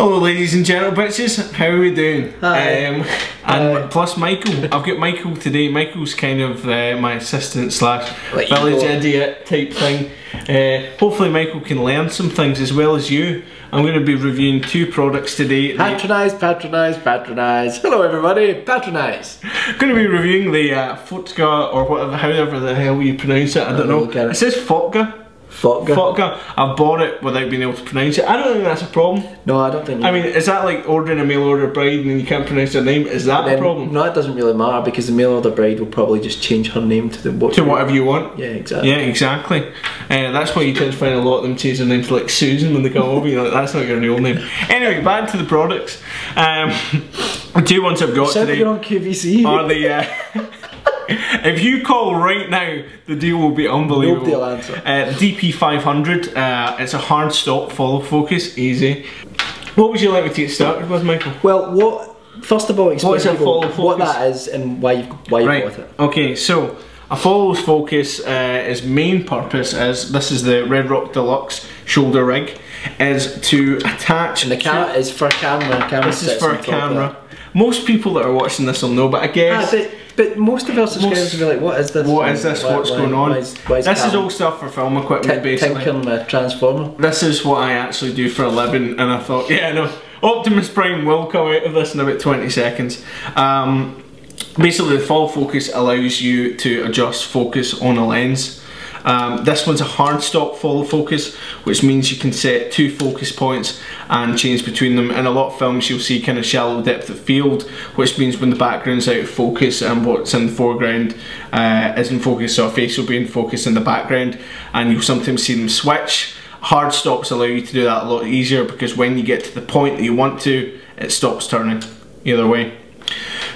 Hello ladies and gentle bitches, how are we doing? Hi. And plus Michael, I've got Michael today. Michael's kind of my assistant slash village idiot type thing. Hopefully Michael can learn some things as well as you. I'm going to be reviewing two products today. Patronise, patronise, patronise. Hello everybody, patronise. I'm going to be reviewing the Fotga, or whatever, however the hell you pronounce it, I don't know. It says Fotga. Fotga. Fotga. I bought it without being able to pronounce it. I don't think that's a problem. No, I don't think. I mean, is that like ordering a mail order bride and you can't pronounce their name? Is that a problem? No, it doesn't really matter because the mail order bride will probably just change her name to whatever you want. Yeah, exactly. Yeah, exactly. That's why you tend to find a lot of them change their name to like Susan when they come over. You're like, that's not your real name. Anyway, back to the products. The two ones I've got today on QVC. are the. If you call right now, the deal will be unbelievable. Nobody will answer. DP500, it's a hard stop follow focus, easy. What would you like me to get started with, Michael? Well, first of all, explain what that is and why you bought it. Okay, so a follow focus, its main purpose is, this is the Red Rock Deluxe shoulder rig, is to attach. And the camera is for a camera. This is for a camera. Most people that are watching this will know, but I guess. But most of our subscribers will be like, what is this? What is this? What's going on? This is all stuff for film equipment, basically. Tinkering the Transformer. This is what I actually do for a living, and I thought, yeah, no, Optimus Prime will come out of this in about 20 seconds. Basically, the follow focus allows you to adjust focus on a lens. This one's a hard stop follow focus, which means you can set two focus points and change between them. In a lot of films you'll see kind of shallow depth of field, which means when the background's out of focus and what's in the foreground is in focus, so a face will be in focus in the background, and you'll sometimes see them switch. Hard stops allow you to do that a lot easier because when you get to the point that you want to, it stops turning either way.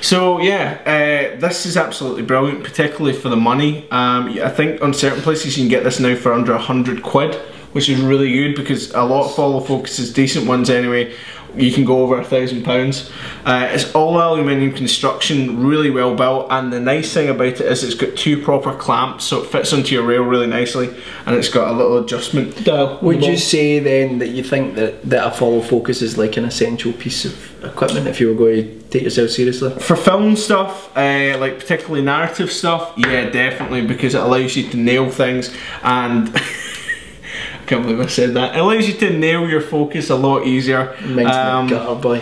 So yeah, this is absolutely brilliant, particularly for the money. I think on certain places you can get this now for under 100 quid, which is really good because a lot of follow focuses, decent ones anyway, you can go over £1,000. It's all aluminium construction, really well built, and the nice thing about it is it's got two proper clamps, so it fits onto your rail really nicely, and it's got a little adjustment dial. Would you say then that you think that a follow focus is like an essential piece of equipment if you were going to take yourself seriously? For film stuff, like particularly narrative stuff, yeah, definitely, because it allows you to nail things and I can't believe I said that. It allows you to nail your focus a lot easier. Gutter boy.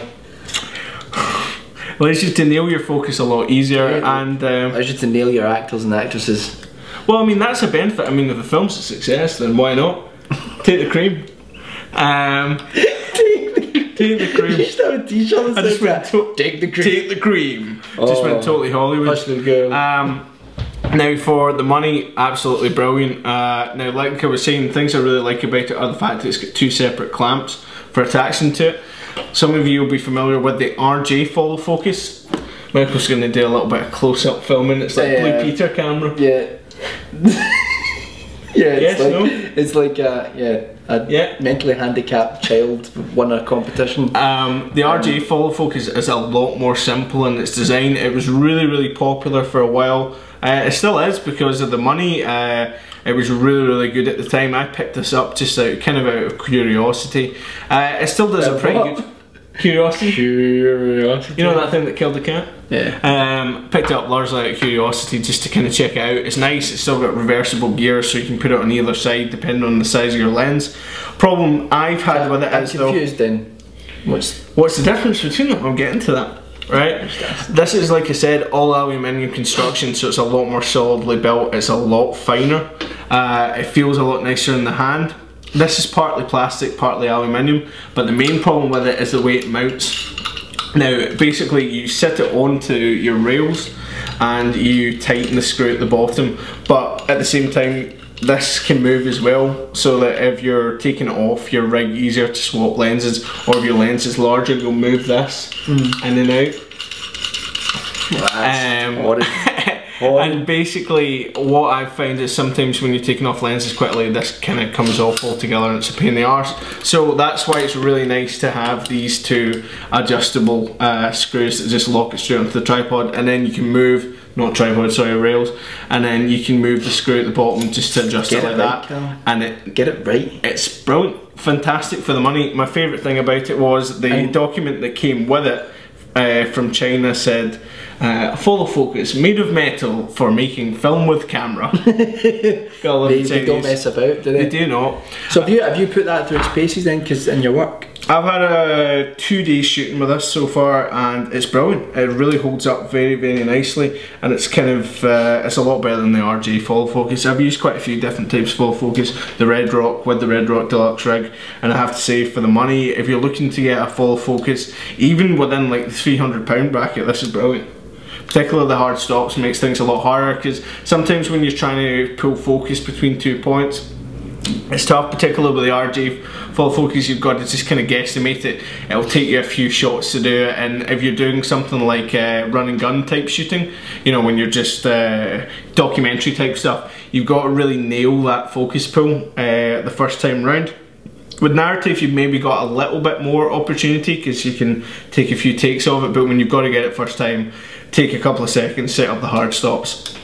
Allows you to nail your focus a lot easier, and allows you to nail your actors and actresses. Well, I mean that's a benefit. I mean, if the film's a success, then why not? Take the cream. Take the cream. You should have a t-shirt that says take the cream. Take the cream. Just went totally Hollywood. Now for the money, absolutely brilliant. Now like I was saying, things I really like about it are the fact that it's got two separate clamps for attaching to it. Some of you will be familiar with the RJ follow focus. Michael's going to do a little bit of close-up filming. It's like Blue Peter camera. Yeah. Yeah, it's like a mentally handicapped child won a competition. The RJ follow focus is a lot more simple in its design. It was really popular for a while. It still is because of the money. It was really good at the time. I picked this up just out of curiosity. It still does a pretty good curiosity. You know that thing that killed the cat? Yeah. Picked it up largely out of curiosity just to kind of check it out. It's nice. It's still got reversible gears, so you can put it on either side depending on the size of your lens. Problem I've had with it is though. I'm confused then. What's the difference between them? I'll get into that. Right, this is, like I said, all aluminium construction, so it's a lot more solidly built, it's a lot finer, it feels a lot nicer in the hand. This is partly plastic, partly aluminium, but the main problem with it is the way it mounts. Now basically you sit it onto your rails and you tighten the screw at the bottom, but at the same time this can move as well, so that if you're taking it off your rig, easier to swap lenses, or if your lens is larger, you'll move this in and out. And basically what I've found is sometimes when you're taking off lenses quickly, this kind of comes off altogether and it's a pain in the arse. So that's why it's really nice to have these two adjustable screws that just lock it straight onto the tripod, and then you can move, not tripod, sorry, rails, and then you can move the screw at the bottom just to adjust it like that. And get it right. It's brilliant. fantastic for the money. My favourite thing about it was the document that came with it from China said, follow focus, made of metal for making film with camera. They don't mess about, do they? They do not. So have you put that through its paces then, because in your work? I've had a 2 days shooting with this so far, and it's brilliant. It really holds up very, very nicely, and it's kind of it's a lot better than the RJ follow focus. I've used quite a few different types of follow focus. The Red Rock with the Red Rock Deluxe rig, and I have to say, for the money, if you're looking to get a follow focus, even within like the £300 bracket, this is brilliant. Particularly the hard stops makes things a lot harder, because sometimes when you're trying to pull focus between 2 points, it's tough, particularly with the RJ full focus. You've got to just kind of guesstimate it. It'll take you a few shots to do it, and if you're doing something like run and gun type shooting, you know, when you're just documentary type stuff, you've got to really nail that focus pull the first time round. With narrative, you've maybe got a little bit more opportunity because you can take a few takes of it, but when you've got to get it first time, take a couple of seconds, set up the hard stops.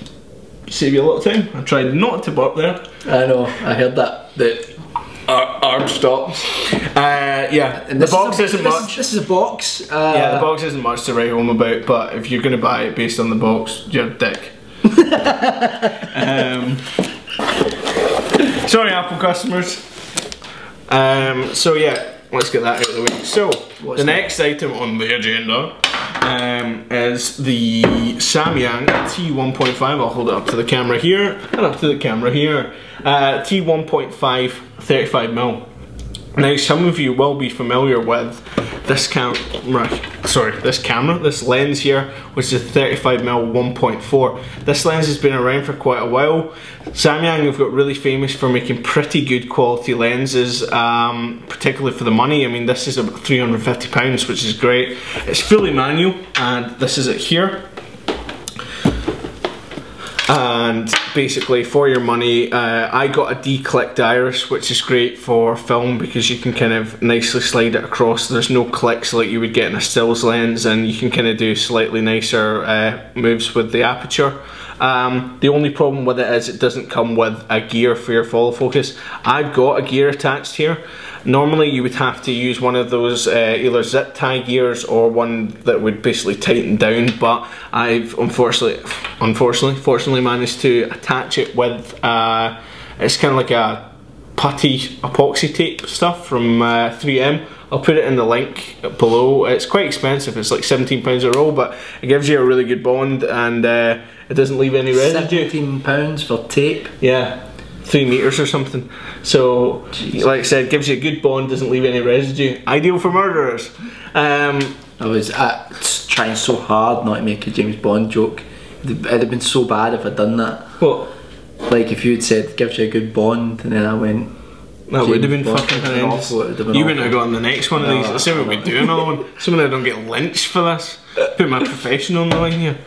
Save you a lot of time. I tried not to burp there. I know, I heard that. The hard stops. Yeah, and the box isn't much. This is a box. Yeah, the box isn't much to write home about, but if you're going to buy it based on the box, you're a dick. Sorry, Apple customers. So yeah, let's get that out of the way. So, the next item on the agenda is the Samyang T1.5. I'll hold it up to the camera here and up to the camera here. T1.5 35mm. Now, some of you will be familiar with this this lens here, which is 35mm 1.4. This lens has been around for quite a while. Samyang have got really famous for making pretty good quality lenses, particularly for the money. I mean, this is about £350, which is great. It's fully manual, and this is it here. And basically, for your money, I got a declicked iris, which is great for film because you can kind of nicely slide it across. There's no clicks like you would get in a stills lens, and you can kind of do slightly nicer moves with the aperture. The only problem with it is it doesn't come with a gear for your follow focus. I've got a gear attached here. Normally you would have to use one of those either zip tie gears or one that would basically tighten down, but I've fortunately managed to attach it with it's kind of like a putty epoxy tape stuff from 3M. I'll put it in the link below. It's quite expensive, it's like £17 a roll, but it gives you a really good bond, and it doesn't leave any residue. £17 for tape? Yeah, 3 meters or something. So, like I said, gives you a good bond, doesn't leave any residue. Ideal for murderers. I was trying so hard not to make a James Bond joke. It'd have been so bad if I'd done that. What? Like if you'd said, gives you a good bond, and then I went, that would have been fucking horrendous. You wouldn't have gotten the next one of these. Let's see what we do another one. Assuming I don't get lynched for this. Put my profession on the line here.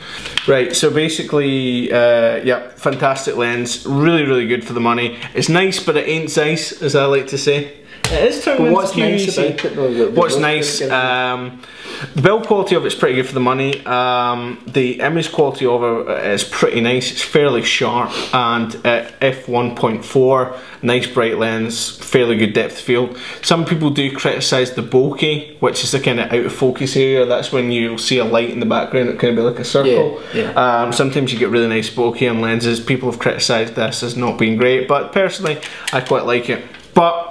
Right, so basically, yeah, fantastic lens. Really, really good for the money. It's nice, but it ain't nice, as I like to say. It is turning into what's nice about it though? What's nice? The build quality of it's pretty good for the money. The image quality of it is pretty nice. It's fairly sharp, and f1.4, nice bright lens, fairly good depth of field. Some people do criticise the bokeh, which is the kind of out of focus area. That's when you'll see a light in the background. It kind of be like a circle. Yeah. Sometimes you get really nice bokeh on lenses. People have criticised this as not being great, but personally, I quite like it. But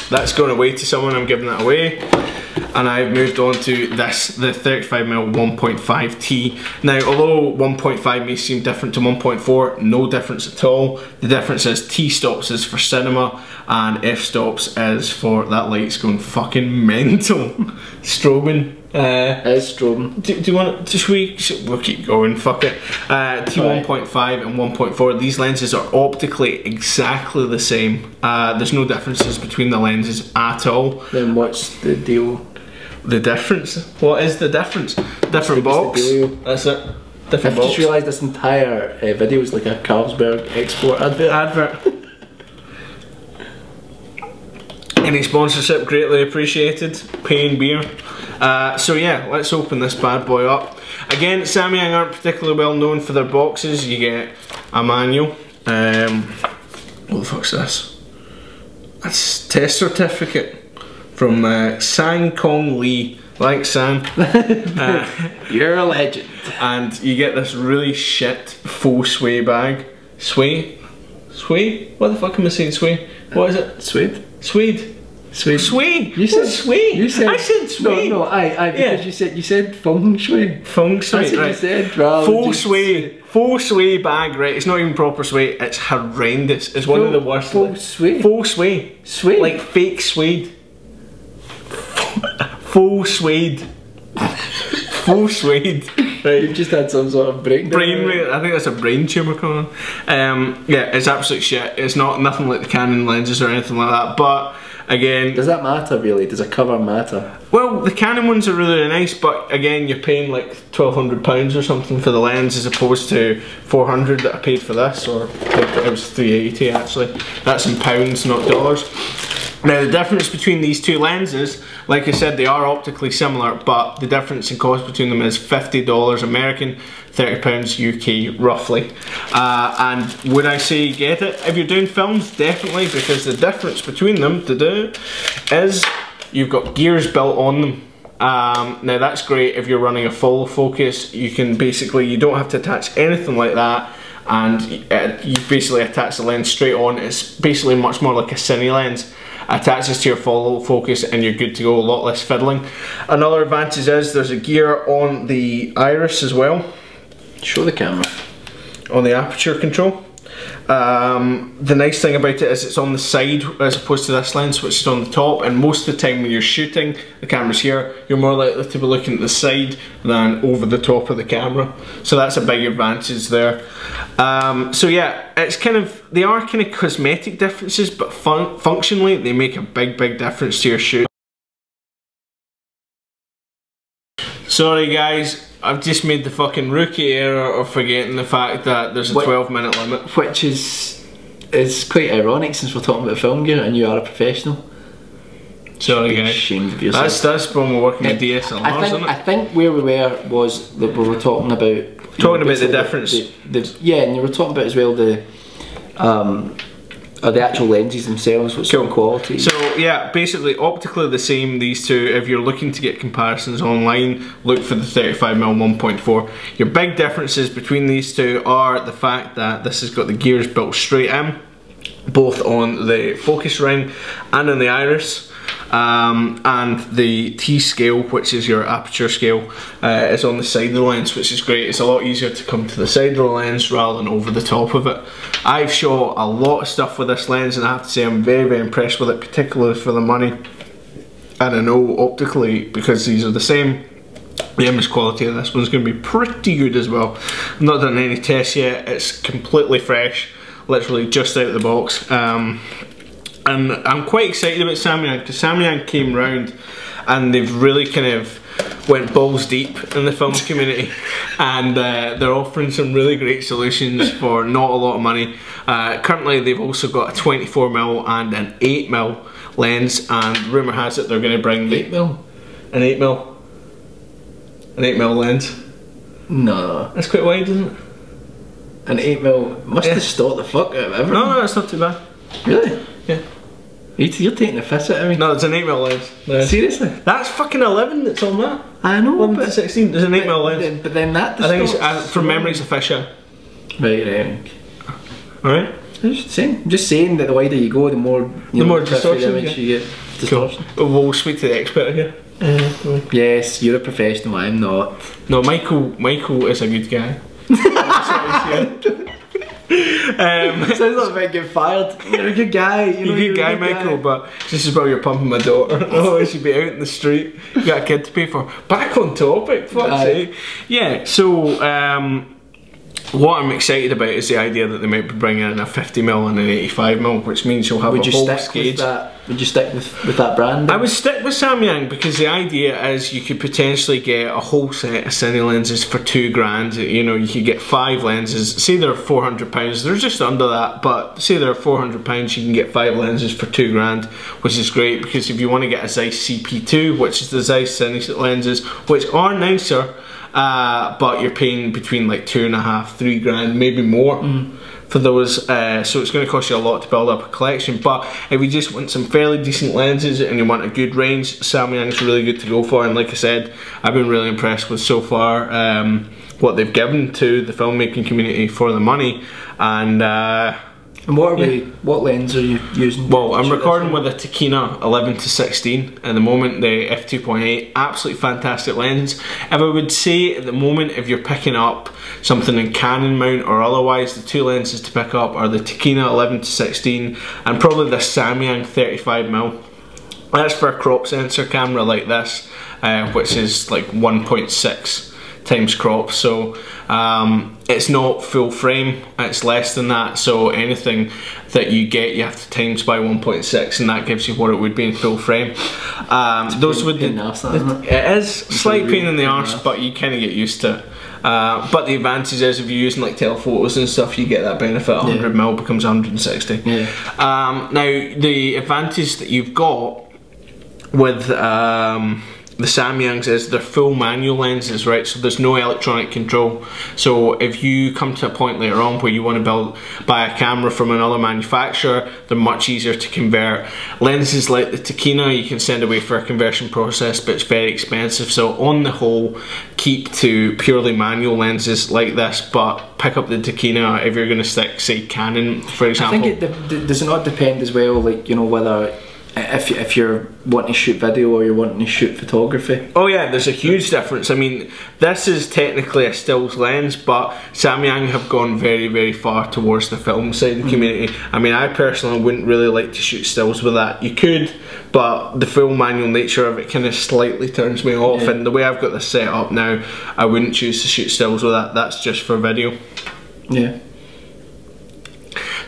that's going away to someone, I'm giving that away. And I've moved on to this, the 35mm 1.5T. Now, although 1.5 may seem different to 1.4, no difference at all. The difference is T stops is for cinema, and F stops is for that light's going fucking mental. Strobing. It's strobing. Do you want to, we'll keep going, fuck it. T1.5 and 1.4, these lenses are optically exactly the same. There's no differences between the lenses at all. Then what's the deal? The difference? What is the difference? Different box. That's it. Different box. I just realised this entire video is like a Carlsberg export advert. Any sponsorship greatly appreciated. Paying beer. So yeah, let's open this bad boy up. Again, Samyang aren't particularly well known for their boxes. You get a manual. What the fuck's this? That's test certificate from Sang Kong Lee. Thanks, Sang. You're a legend. And you get this really shit faux sway bag. Sway? Sway? What the fuck am I saying sway? What is it? Suede? Suede. Suede. Sway. You said sway. You said, I said sway. No, because you said feng shui. Feng shui, That's what right. you said, rather Faux sway. Faux sway bag, right? It's not even proper sway. It's horrendous. It's one of the worst. Faux sway. Faux sway. Suede. Like fake suede. Faux suede. Faux suede. Right. You've just had some sort of breakdown. I think that's a brain tumour coming on. Yeah, it's absolute shit. It's nothing like the Canon lenses or anything like that. But again, does that matter really? Does a cover matter? Well, the Canon ones are really nice, but again, you're paying like £1,200 or something for the lens as opposed to 400 that I paid for this, or it was 380 actually. That's in pounds, not dollars. Now the difference between these two lenses, like I said, they are optically similar, but the difference in cost between them is $50 American, £30 UK roughly. And would I say get it? If you're doing films, definitely, because the difference between them is you've got gears built on them. Now that's great if you're running a full focus. You can basically, you don't have to attach anything like that, and you basically attach the lens straight on. It's basically much more like a cine lens. Attaches to your full focus and you're good to go, a lot less fiddling. Another advantage is there's a gear on the iris as well. Show the camera. On the aperture control. The nice thing about it is it's on the side as opposed to this lens, which is on the top, and most of the time when you're shooting, the camera's here, you're more likely to be looking at the side than over the top of the camera. So that's a big advantage there. So yeah, it's kind of, they are kind of cosmetic differences, but functionally they make a big difference to your shoot. Sorry guys, I've just made the fucking rookie error of forgetting the fact that there's a 12-minute limit. Which is quite ironic since we're talking about film gear and you are a professional. Sorry guys. Ashamed of yourself. That's when we're working with DSLRs, isn't it? I think where we was that we were talking about... Talking about the difference. Yeah, and you were talking about as well the actual lenses themselves, what's cool quality. So yeah, basically optically the same, these two. If you're looking to get comparisons online, look for the 35mm 1.4. Your big differences between these two are the fact that this has got the gears built straight in, both on the focus ring and on the iris. And the T scale, which is your aperture scale, is on the side of the lens, which is great. It's a lot easier to come to the side of the lens rather than over the top of it. I've shot a lot of stuff with this lens and I have to say I'm very impressed with it, particularly for the money. And I know optically, because these are the same, the image quality of this one's going to be pretty good as well. I've not done any tests yet, it's completely fresh, literally just out of the box. And I'm quite excited about Samyang, because Samyang came round and they've really kind of went balls deep in the film community, and they're offering some really great solutions for not a lot of money. Currently they've also got a 24mm and an 8mm lens, and rumour has it they're going to bring the 8mm? An 8mm? An 8mm lens? No. That's quite wide, isn't it? An 8mm must have stalked the fuck out of everything. No, it's not too bad. Really? Yeah. You're taking the piss out of me. No, it's an 8mm lens. No. Seriously? That's fucking 11 that's on that. I know, 11 but to 16, there's an 8mm lens. But then that I think it's, from memory it's a fisheye. Right. Alright? I'm just saying that the wider you go, the more distortion you get. Distortion. Cool. We'll speak to the expert here. Yes, you're a professional, I'm not. No, Michael is a good guy. Sounds like I get fired. You're a good guy. You're a good guy, Michael, but this is while you're pumping my daughter. Oh, I should be out in the street. You got a kid to pay for. Back on topic, fuck's sake. Yeah, so what I'm excited about is the idea that they might be bringing in a 50mm and an 85mm, which means you'll have a whole gauge. Would you stick with that brand? I would stick with Samyang, because the idea is you could potentially get a whole set of cine lenses for £2 grand. You know, you could get 5 lenses. Say they're £400, they're just under that, but say they're £400, you can get 5 lenses for £2 grand, which is great, because if you want to get a Zeiss CP2, which is the Zeiss cine lenses, which are nicer, but you're paying between like £2.5–3 grand, maybe more, for those, so it's going to cost you a lot to build up a collection. But if you just want some fairly decent lenses and you want a good range, Samyang's really good to go for. And like I said, I've been really impressed with so far what they've given to the filmmaking community for the money. And what lens are you using? Well, I'm recording with a Takina 11-16 at the moment, the f2.8, absolutely fantastic lens. If I would say at the moment, if you're picking up something in Canon mount or otherwise, the two lenses to pick up are the Takina 11-16 and probably the Samyang 35mm. That's for a crop sensor camera like this, which is like 1.6 times crop, so it's not full frame, it's less than that, so anything that you get you have to times by 1.6 and that gives you what it would be in full frame. Those would it is slight pain in the arse, but you kind of get used to it. But the advantage is if you're using like telephotos and stuff, you get that benefit. 100mm becomes 160. Now the advantage that you've got with the Samyangs is they're full manual lenses, right? So there's no electronic control. So if you come to a point later on where you want to buy a camera from another manufacturer, they're much easier to convert. Lenses like the Takina, you can send away for a conversion process, but it's very expensive. So on the whole, keep to purely manual lenses like this, but pick up the Takina if you're going to stick, say, Canon, for example. I think it does not depend as well, like, you know, whether if you're wanting to shoot video or you're wanting to shoot photography. Oh yeah, there's a huge difference. I mean, this is technically a stills lens, but Samyang have gone very, very far towards the film side of the community. I mean, I personally wouldn't really like to shoot stills with that. You could, but the full manual nature of it kind of slightly turns me off, and the way I've got this set up now, I wouldn't choose to shoot stills with that. That's just for video. Yeah.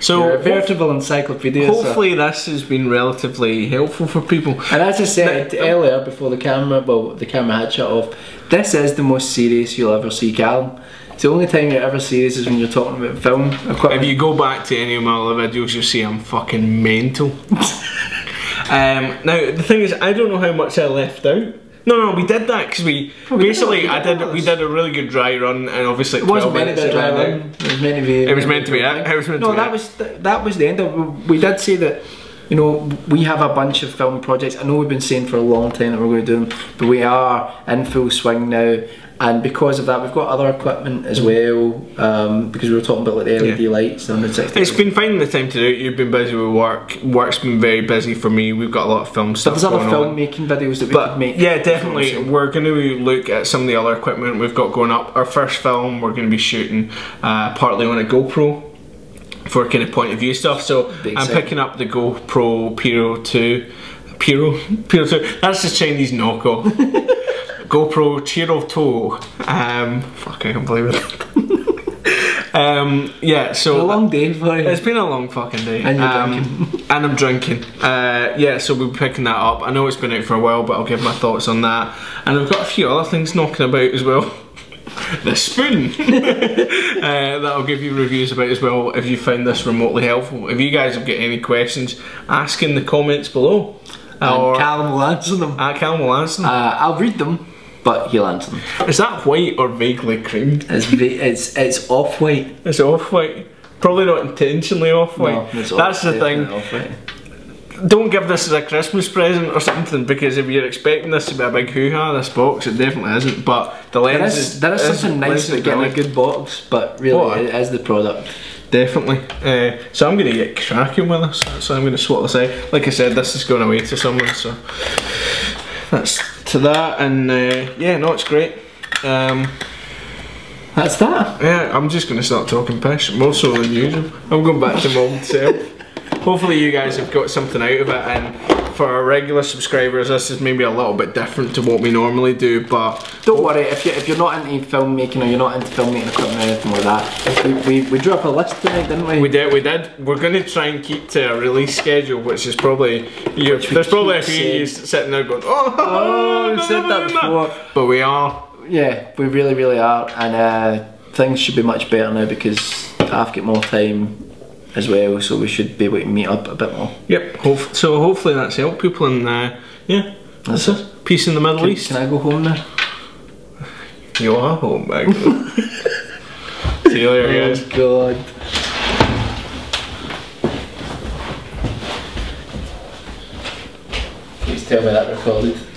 So you're a veritable encyclopedia. Hopefully this has been relatively helpful for people. And as I said earlier before the camera had shut off, this is the most serious you'll ever see Calum. It's the only time you're ever serious is when you're talking about film equipment. If you go back to any of my other videos, you'll see I'm fucking mental. Now the thing is, I don't know how much I left out. No, we did that because we did a really good dry run, and obviously it wasn't meant to be a dry run. It was meant to be. It was meant to be it. No, that was the end of it. We did say that, you know, we have a bunch of film projects. I know we've been saying for a long time that we're going to do them, but we are in full swing now. And because of that, we've got other equipment as well, because we were talking about like the LED lights, the 160. It's been finding the time to do it. You've been busy with work. Work's been very busy for me. We've got a lot of film stuff going on. There's other filmmaking videos that we could make. Yeah, definitely. We're going to look at some of the other equipment we've got going up. Our first film we're going to be shooting partly on a GoPro for kind of point of view stuff. So I'm picking up the GoPro Piro 2. Piro 2. That's the Chinese knockoff. GoPro Chiro 2. Fuck, I can't believe it. Yeah, so it's a long day for you. It's been a long fucking day. And you're drinking. And I'm drinking. Yeah, so we'll be picking that up. I know it's been out for a while, but I'll give my thoughts on that. And I've got a few other things knocking about as well. The spoon that I'll give you reviews about as well if you find this remotely helpful. If you guys have got any questions, ask in the comments below. And Calum will answer them. Calum will answer them. I'll read them, but he'll answer them. Is that white or vaguely creamed? It's off-white. It's off-white. Probably not intentionally off-white. No, that's the thing. Don't give this as a Christmas present or something, because if you're expecting this to be a big hoo-ha, this box, it definitely isn't. But the lens there is something nice about getting a good box, but really it is the product. Definitely. So I'm going to get cracking with this. So I'm going to swap this out. Like I said, this is going away to someone, so that's to that. And yeah, no, it's great. That's that. Yeah, I'm just going to start talking piss, more so than usual. I'm going back to my old self. Hopefully you guys have got something out of it, and for our regular subscribers this is maybe a little bit different to what we normally do, but don't worry if you're not into filmmaking or you're not into filmmaking equipment or anything like that. We drew up a list tonight, didn't we? We did. We're going to try and keep to a release schedule, which is probably, there's probably a few of you sitting there going, oh, I've said that before. But we are. Yeah, we really are, and things should be much better now because I've got more time as well, so we should be able to meet up a bit more. Yep, so hopefully that's helped people, and yeah, that's it. Peace in the Middle East. Can I go home now? You are home, Michael. See you later, guys. Oh God. tell me that recorded.